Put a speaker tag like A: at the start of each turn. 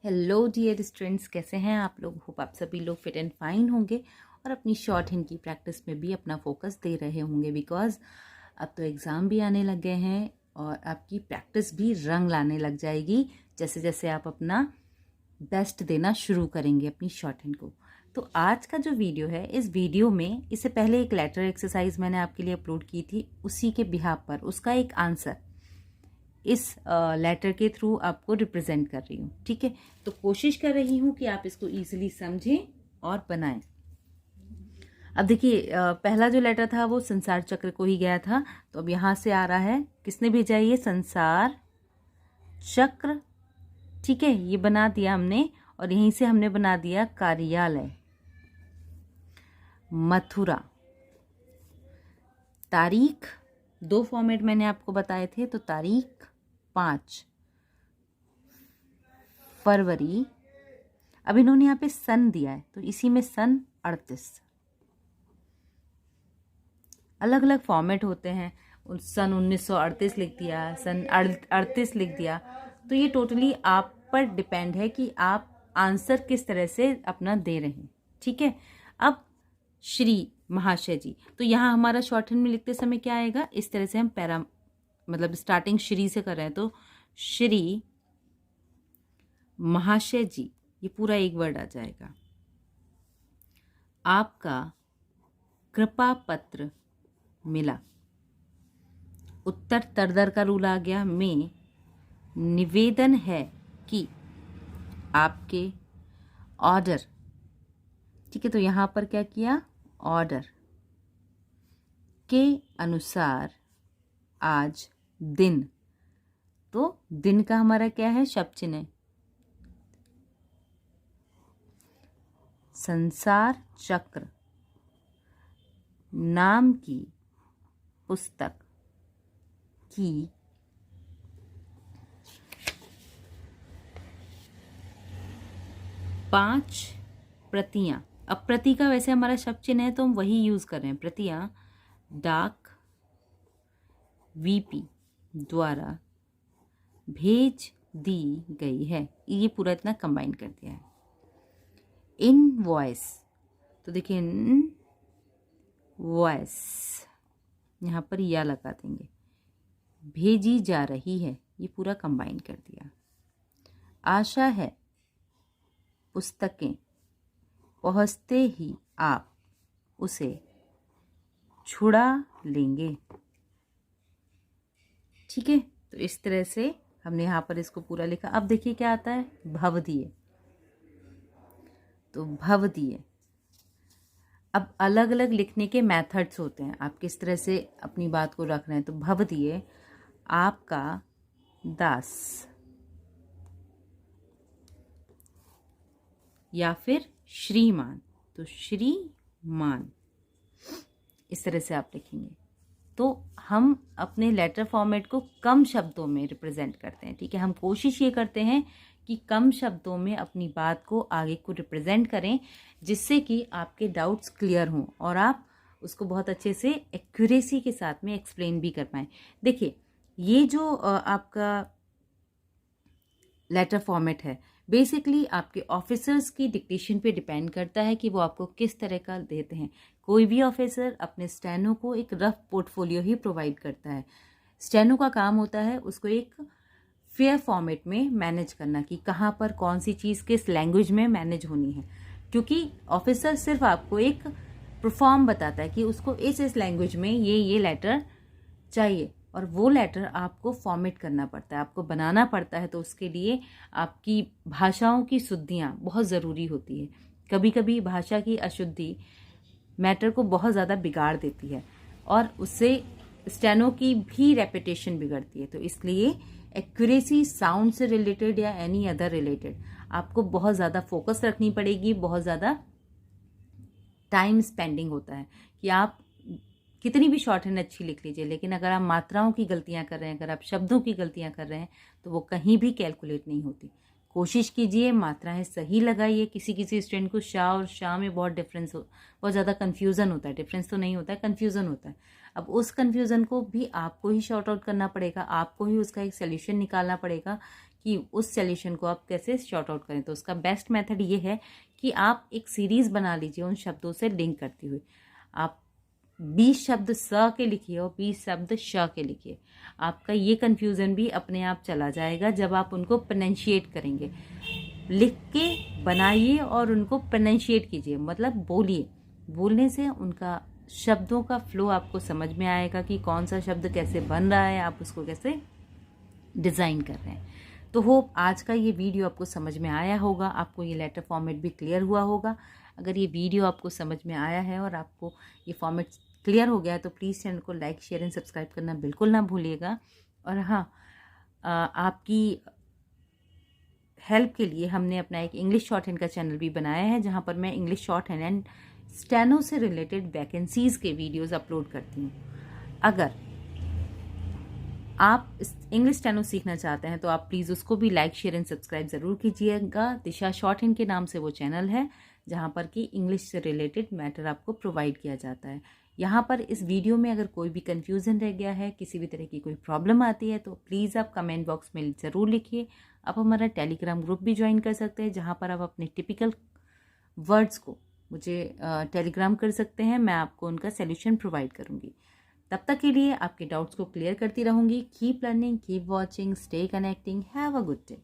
A: Hello dear students, कैसे हैं आप लोग। होप आप सभी लोग फिट एंड फाइन होंगे और अपनी शॉर्ट हैंड की प्रैक्टिस में भी अपना फोकस दे रहे होंगे, बिकॉज अब तो एग्ज़ाम भी आने लग गए हैं और आपकी प्रैक्टिस भी रंग लाने लग जाएगी जैसे जैसे आप अपना बेस्ट देना शुरू करेंगे अपनी शॉर्ट हैंड को। तो आज का जो वीडियो है, इस वीडियो में इससे पहले एक लेटर एक्सरसाइज मैंने आपके लिए अपलोड की थी, उसी के बिहाफ पर उसका एक आंसर इस लेटर के थ्रू आपको रिप्रेजेंट कर रही हूँ। ठीक है, तो कोशिश कर रही हूँ कि आप इसको इजीली समझें और बनाएं। अब देखिए, पहला जो लेटर था वो संसार चक्र को ही गया था, तो अब यहाँ से आ रहा है, किसने भेजा ये, संसार चक्र। ठीक है, ये बना दिया हमने और यहीं से हमने बना दिया कार्यालय, मथुरा। तारीख, दो फॉर्मेट मैंने आपको बताए थे, तो तारीख 5 फरवरी। अब इन्होंने यहाँ पे सन दिया है, तो इसी में सन 38। अलग अलग फॉर्मेट होते हैं, सन 1938 लिख दिया, सन 38 लिख दिया, तो ये टोटली आप पर डिपेंड है कि आप आंसर किस तरह से अपना दे रहे हैं। ठीक है, अब श्री महाशय जी, तो यहाँ हमारा शॉर्ट हैंड में लिखते समय क्या आएगा, इस तरह से हम पैरा मतलब स्टार्टिंग श्री से कर रहे हैं, तो श्री महाशय जी, ये पूरा एक वर्ड आ जाएगा। आपका कृपा पत्र मिला, उत्तर तरदर का रूल आ गया। में निवेदन है कि आपके ऑर्डर, ठीक है, तो यहां पर क्या किया, ऑर्डर के अनुसार आज दिन, तो दिन का हमारा क्या है, शब्द चिन्ह। संसार चक्र नाम की पुस्तक की 5 प्रतियां। अब प्रति का वैसे हमारा शब्द चिन्ह है तो हम वही यूज कर रहे हैं, प्रतियां डाक वीपी द्वारा भेज दी गई है। ये पूरा इतना कंबाइन कर दिया है। इनवॉइस, तो देखिए इनवॉइस यहाँ पर या लगा देंगे, भेजी जा रही है, ये पूरा कंबाइन कर दिया। आशा है पुस्तकें पहुंचते ही आप उसे छुड़ा लेंगे। ठीक है, तो इस तरह से हमने यहाँ पर इसको पूरा लिखा। अब देखिए क्या आता है, भवदीय, तो भवदीय। अब अलग अलग लिखने के मेथड्स होते हैं, आप किस तरह से अपनी बात को रख रहे हैं। तो भवदीय आपका दास, या फिर श्रीमान, तो श्रीमान, इस तरह से आप लिखेंगे। तो हम अपने लेटर फॉर्मेट को कम शब्दों में रिप्रेजेंट करते हैं। ठीक है, हम कोशिश ये करते हैं कि कम शब्दों में अपनी बात को आगे को रिप्रेजेंट करें, जिससे कि आपके डाउट्स क्लियर हों और आप उसको बहुत अच्छे से एक्यूरेसी के साथ में एक्सप्लेन भी कर पाएँ। देखिए, ये जो आपका लेटर फॉर्मेट है, बेसिकली आपके ऑफिसर्स की डिक्टेशन पे डिपेंड करता है कि वो आपको किस तरह का देते हैं। कोई भी ऑफिसर अपने स्टेनो को एक रफ पोर्टफोलियो ही प्रोवाइड करता है। स्टेनो का काम होता है उसको एक फेयर फॉर्मेट में मैनेज करना, कि कहाँ पर कौन सी चीज़ किस लैंग्वेज में मैनेज होनी है, क्योंकि ऑफिसर सिर्फ आपको एक परफॉर्म बताता है कि उसको इस लैंग्वेज में ये लेटर चाहिए, और वो लेटर आपको फॉर्मेट करना पड़ता है, आपको बनाना पड़ता है। तो उसके लिए आपकी भाषाओं की शुद्धियाँ बहुत ज़रूरी होती है। कभी कभी भाषा की अशुद्धि मैटर को बहुत ज़्यादा बिगाड़ देती है और उससे स्टेनो की भी रेपुटेशन बिगड़ती है। तो इसलिए एक्यूरेसी साउंड से रिलेटेड या एनी अदर रिलेटेड आपको बहुत ज़्यादा फोकस रखनी पड़ेगी। बहुत ज़्यादा टाइम स्पेंडिंग होता है कि आप कितनी भी शॉर्ट हैंड अच्छी लिख लीजिए, लेकिन अगर आप मात्राओं की गलतियां कर रहे हैं, अगर आप शब्दों की गलतियां कर रहे हैं, तो वो कहीं भी कैलकुलेट नहीं होती। कोशिश कीजिए मात्राएं सही लगाइए। किसी किसी स्टूडेंट को शाह और शाह में बहुत डिफरेंस बहुत ज़्यादा कन्फ्यूज़न होता है। डिफरेंस तो नहीं होता है, कन्फ्यूज़न होता है। अब उस कन्फ्यूज़न को भी आपको ही शॉर्ट आउट करना पड़ेगा, आपको ही उसका एक सोल्यूशन निकालना पड़ेगा कि उस सॉल्यूशन को आप कैसे शॉर्ट आउट करें। तो उसका बेस्ट मेथड ये है कि आप एक सीरीज़ बना लीजिए उन शब्दों से लिंक करती हुई। आप 20 शब्द स के लिखिए और 20 शब्द श के लिखिए। आपका ये कन्फ्यूज़न भी अपने आप चला जाएगा जब आप उनको प्रोनाउंशिएट करेंगे। लिख के बनाइए और उनको प्रोनाउंशिएट कीजिए, मतलब बोलिए। बोलने से उनका शब्दों का फ्लो आपको समझ में आएगा कि कौन सा शब्द कैसे बन रहा है, आप उसको कैसे डिज़ाइन कर रहे हैं। तो होप आज का ये वीडियो आपको समझ में आया होगा, आपको ये लेटर फॉर्मेट भी क्लियर हुआ होगा। अगर ये वीडियो आपको समझ में आया है और आपको ये फॉर्मेट क्लियर हो गया है तो प्लीज़ चैनल को लाइक, शेयर एंड सब्सक्राइब करना बिल्कुल ना भूलिएगा। और हाँ, आपकी हेल्प के लिए हमने अपना एक इंग्लिश शॉर्ट हैंड का चैनल भी बनाया है, जहाँ पर मैं English short hand and steno से रिलेटेड वैकेंसीज़ के वीडियोज़ अपलोड करती हूँ। अगर आप इंग्लिश स्टेनो सीखना चाहते हैं तो आप प्लीज़ उसको भी लाइक, शेयर एंड सब्सक्राइब ज़रूर कीजिएगा। दिशा शॉर्ट हैंड के नाम से वो चैनल है, जहाँ पर कि इंग्लिश से रिलेटेड मैटर आपको प्रोवाइड किया जाता है। यहाँ पर इस वीडियो में अगर कोई भी कन्फ्यूज़न रह गया है, किसी भी तरह की कोई प्रॉब्लम आती है तो प्लीज़ आप कमेंट बॉक्स में ज़रूर लिखिए। आप हमारा टेलीग्राम ग्रुप भी ज्वाइन कर सकते हैं, जहाँ पर आप अपने टिपिकल वर्ड्स को मुझे टेलीग्राम कर सकते हैं, मैं आपको उनका सॉल्यूशन प्रोवाइड करूँगी। तब तक के लिए आपके डाउट्स को क्लियर करती रहूँगी। Keep learning, keep watching, stay connecting, have a good day.